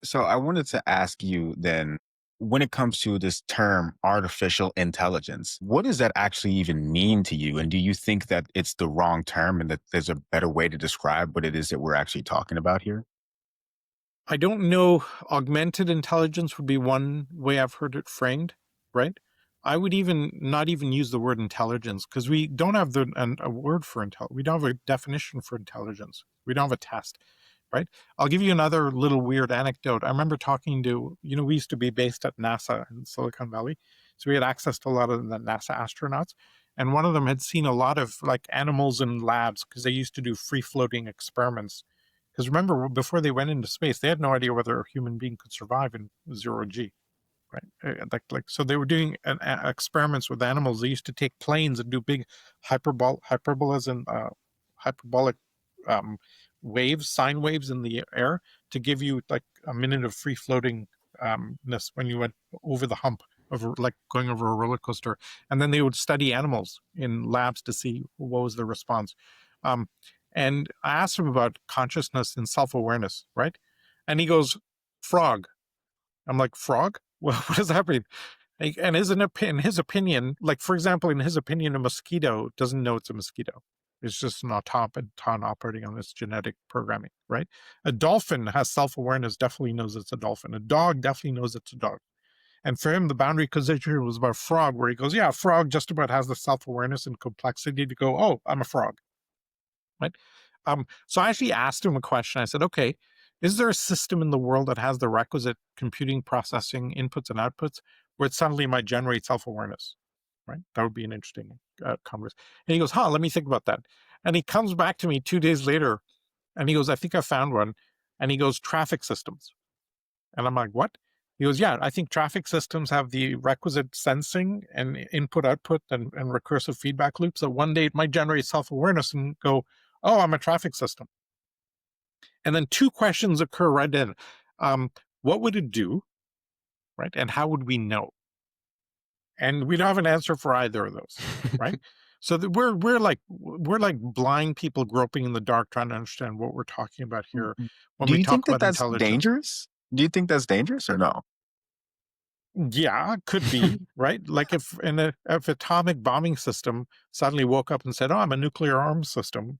So I wanted to ask you then, when it comes to this term artificial intelligence, what does that actually even mean to you? And do you think that it's the wrong term and that there's a better way to describe what it is that we're actually talking about here? I don't know. Augmented intelligence would be one way I've heard it framed, right? I would even not even use the word intelligence because we don't have a word for intel. We don't have a definition for intelligence. We don't have a test, right? I'll give you another little weird anecdote. I remember talking to, we used to be based at NASA in Silicon Valley. So we had access to a lot of the NASA astronauts. And one of them had seen a lot of like animals in labs because they used to do free floating experiments because remember, before they went into space, they had no idea whether a human being could survive in zero G, right? So they were doing experiments with animals. They used to take planes and do big hyperbolas and hyperbolic um, waves, sine waves in the air to give you like a minute of free floating ness when you went over the hump of like going over a roller coaster. And then they would study animals in labs to see what was the response. Um, and I asked him about consciousness and self awareness, right? And he goes, frog. I'm like, frog? Well, what does that mean? And in his opinion, like for example, in his opinion, a mosquito doesn't know it's a mosquito. It's just an automaton operating on its genetic programming, right? A dolphin has self awareness, definitely knows it's a dolphin. A dog definitely knows it's a dog. And for him, the boundary condition was about frog, where he goes, yeah, frog just about has the self awareness and complexity to go, oh, I'm a frog, right? So I actually asked him a question. I said, okay, is there a system in the world that has the requisite computing, processing, inputs and outputs where it suddenly might generate self awareness? Right? That would be an interesting conversation. And he goes, huh, let me think about that. And he comes back to me 2 days later and he goes, I think I found one. And he goes, traffic systems. And I'm like, what? He goes, yeah, I think traffic systems have the requisite sensing and input output and recursive feedback loops that one day it might generate self awareness and go, oh, I'm a traffic system. And then two questions occur right then. What would it do? Right. And how would we know? And we don't have an answer for either of those. Right. So that we're like blind people groping in the dark trying to understand what we're talking about here Mhm. when Do we you think talk that about that's intelligence. dangerous? Do you think that's dangerous or no? Yeah, could be, right? Like if atomic bombing system suddenly woke up and said, "Oh, I'm a nuclear arms system.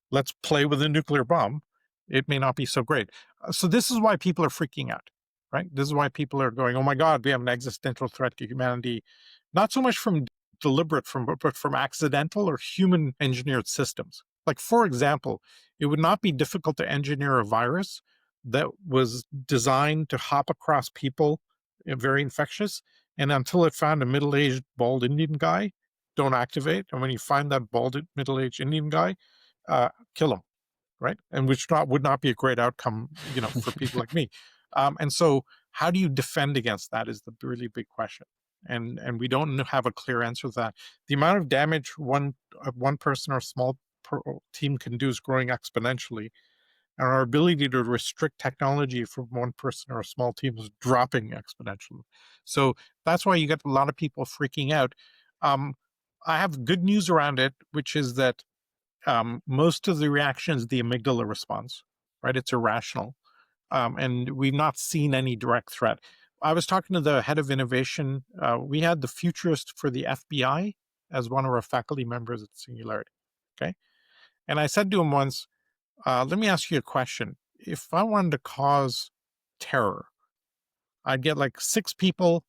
Let's play with a nuclear bomb," it may not be so great. So this is why people are freaking out, right? This is why people are going, "Oh my God, we have an existential threat to humanity," not so much from deliberate, but from accidental or human engineered systems. Like for example, it would not be difficult to engineer a virus that was designed to hop across people, very infectious, and until it found a middle-aged bald Indian guy, don't activate. And when you find that bald middle-aged Indian guy, kill him, right? And which would not be a great outcome, for people like me. And so, how do you defend against that is the really big question. And we don't have a clear answer to that. The amount of damage one person or small team can do is growing exponentially, and our ability to restrict technology from one person or a small team is dropping exponentially. So that's why you get a lot of people freaking out. Um, I have good news around it, which is that most of the reaction is the amygdala response, right? It's irrational. And we've not seen any direct threat. I was talking to the head of innovation. We had the futurist for the FBI as one of our faculty members at Singularity. Okay. And I said to him once, let me ask you a question. If I wanted to cause terror, I'd get like six people,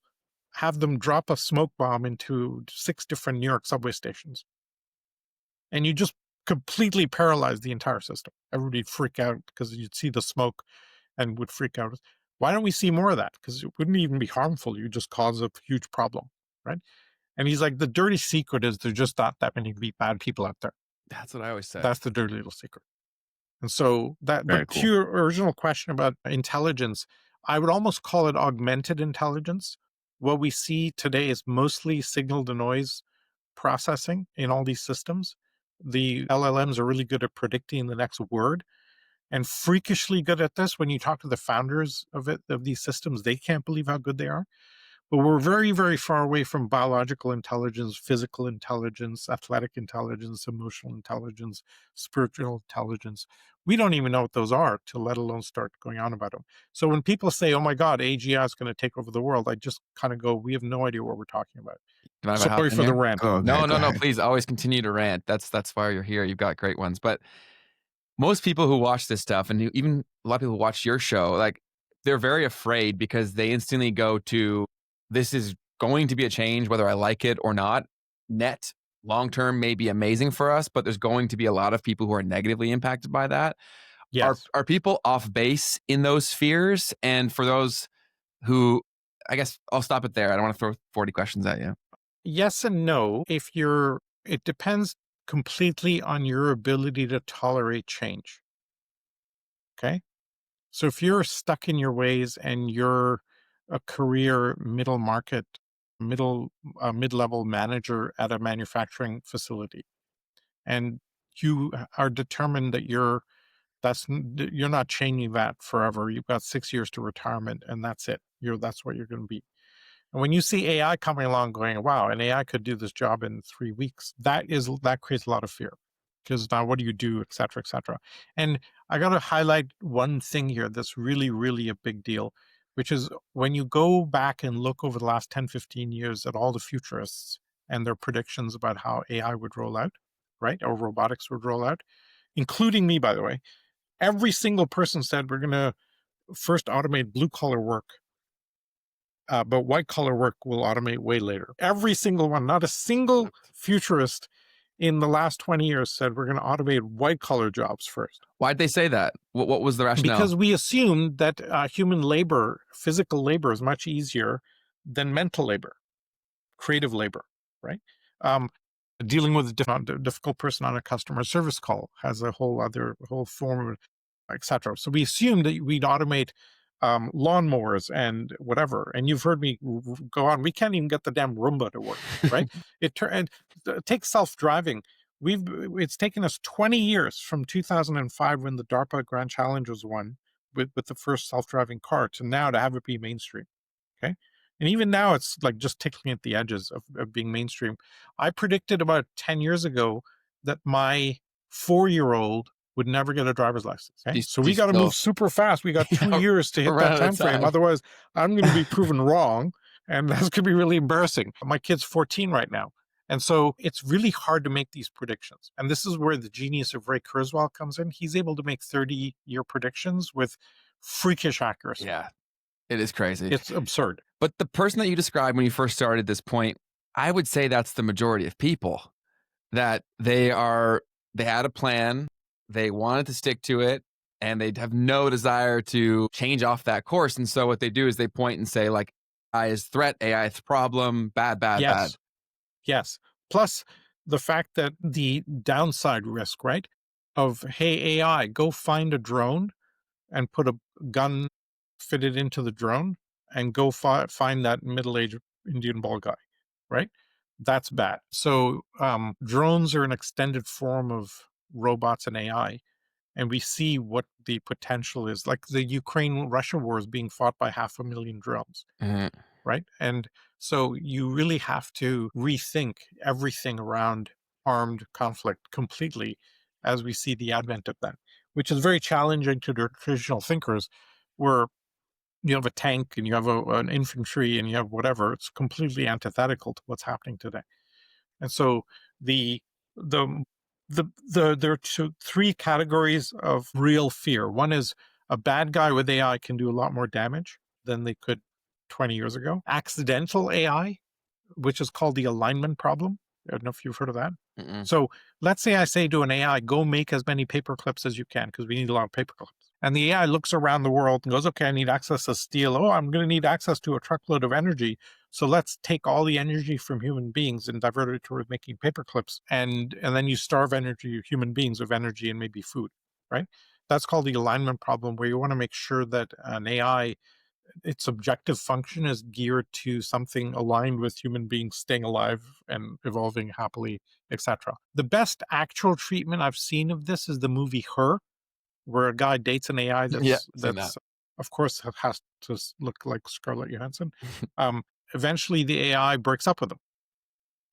have them drop a smoke bomb into six different New York subway stations, and you just completely paralyze the entire system. Everybody'd freak out because you'd see the smoke and would freak out. Why don't we see more of that? Because it wouldn't even be harmful. You just cause a huge problem, right? And he's like, the dirty secret is there's just not that many bad people out there. That's what I always say. That's the dirty little secret. And so Very but to cool. your original question about intelligence, I would almost call it augmented intelligence. What we see today is mostly signal to noise processing in all these systems. The LLMs are really good at predicting the next word and freakishly good at this. When you talk to the founders of these systems, they can't believe how good they are. But we're very, very far away from biological intelligence, physical intelligence, athletic intelligence, emotional intelligence, spiritual intelligence. We don't even know what those are to let alone start going on about them. So when people say, oh my God, AGI is going to take over the world, I just kind of go, we have no idea what we're talking about. Do you mind if I hop Sorry in for the here? rant. Go No, ahead. Go no, no, ahead. please always continue to rant. That's why you're here. You've got great ones. But most people who watch this stuff, and even a lot of people who watch your show, like they're very afraid because they instantly go to this is going to be a change, whether I like it or not. Net long term may be amazing for us, but there's going to be a lot of people who are negatively impacted by that. Are Yes. are people off base in those fears? And for those who, I guess I'll stop it there. I don't want to throw 40 questions at you. Yes and no. It depends completely on your ability to tolerate change. Okay. So if you're stuck in your ways and you're a career middle market, mid-level manager at a manufacturing facility, and you are determined that you're not changing that forever. You've got 6 years to retirement, and that's it. That's what you're going to be. And when you see AI coming along, going, "Wow, an AI could do this job in 3 weeks," that creates a lot of fear because now what do you do, et cetera, et cetera. And I got to highlight one thing here that's really, really a big deal, which is when you go back and look over the last 10, 15 years at all the futurists and their predictions about how AI would roll out, right, or robotics would roll out, including me, by the way. Every single person said we're going to first automate blue collar work, but white collar work will automate way later. Every single one, not a single futurist in the last 20 years said we're going to automate white collar jobs first. Why'd they say that? What was the rationale? Because we assumed that human labor, physical labor, is much easier than mental labor, creative labor, right? Um, Dealing with a difficult person on a customer service call has a whole form of, etc. So we assumed that we'd automate lawnmowers and whatever. And you've heard me go on. We can't even get the damn Roomba to work, right? And take self-driving. It's taken us 20 years from 2005 when the DARPA Grand Challenge was won with the first self-driving car to now to have it be mainstream. Okay. And even now, it's like just tickling at the edges of being mainstream. I predicted about 10 years ago that my 4-year-old would never get a driver's license. Okay. So we She's got to still move super fast. We got 2 years to hit we're that running out time of frame. time. Otherwise, I'm going to be proven wrong. And that's going to be really embarrassing. My kid's 14 right now. And so it's really hard to make these predictions. And this is where the genius of Ray Kurzweil comes in. He's able to make 30-year predictions with freakish accuracy. Yeah, it is crazy. It's absurd. But the person that you described when you first started this point, I would say that's the majority of people that they had a plan, they wanted to stick to it, and they'd have no desire to change off that course. And so what they do is they point and say, like, AI is threat, AI is problem, bad, bad, bad. Yes. Yes. Plus the fact that the downside risk, right? Of, hey, AI, go find a drone and put a gun fitted into the drone and go find that middle-aged Indian ball guy, right? That's bad. So drones are an extended form of robots and AI. And we see what the potential is. Like the Ukraine-Russia war is being fought by 500,000 drones, Mhm. right? And so you really have to rethink everything around armed conflict completely as we see the advent of that, which is very challenging to the traditional thinkers, where you have a tank and you have an infantry and you have whatever. It's completely antithetical to what's happening today. And so the the there are three categories of real fear. One is a bad guy with AI can do a lot more damage than they could 20 years ago. Accidental AI, which is called the alignment problem. I don't know if you've heard of that. Mm-mm. So let's say I say to an AI, go make as many paper clips as you can, because we need a lot of paper clips. And the AI looks around the world and goes, okay, I need access to steel. Oh, I'm going to need access to a truckload of energy. So let's take all the energy from human beings and divert it toward making paper clips. And then you starve human beings of energy and maybe food, right? That's called the alignment problem, where you want to make sure that an AI, its objective function is geared to something aligned with human beings staying alive and evolving happily, etc. The best actual treatment I've seen of this is the movie Her, where a guy dates an AI Yeah, that's seen that. of course has to look like Scarlett Johansson, eventually the AI breaks up with him.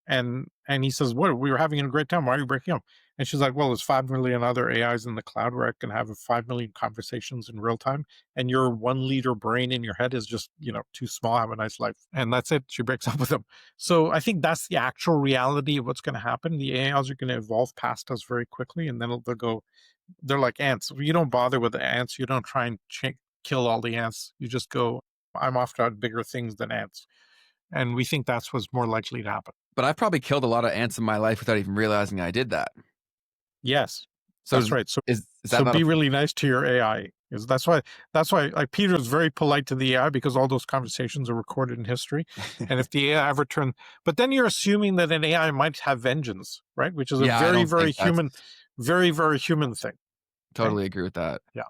And he says, "What? We were having a great time. Why are you breaking up?" And she's like, "Well, there's 5 million other AIs in the cloud where I can have 5 million conversations in real time, and your 1 liter brain in your head is just too small. Have a nice life." And that's it. She breaks up with him. So I think that's the actual reality of what's going to happen. The AIs are going to evolve past us very quickly, and then they'll go. They're like ants. You don't bother with the ants. You don't try and kill all the ants. You just go, "I'm off to bigger things than ants." And we think that's what's more likely to happen. But I've probably killed a lot of ants in my life without even realizing I did that. Yes, So that's right. So is that not be a really nice to your AI. Is that's why like Peter is very polite to the AI because all those conversations are recorded in history. And if the AI ever turn, but then you're assuming that an AI might have vengeance, right? Which is a yeah, I very, don't very think that's human, very, very human thing. Okay? totally agree with that. Yeah.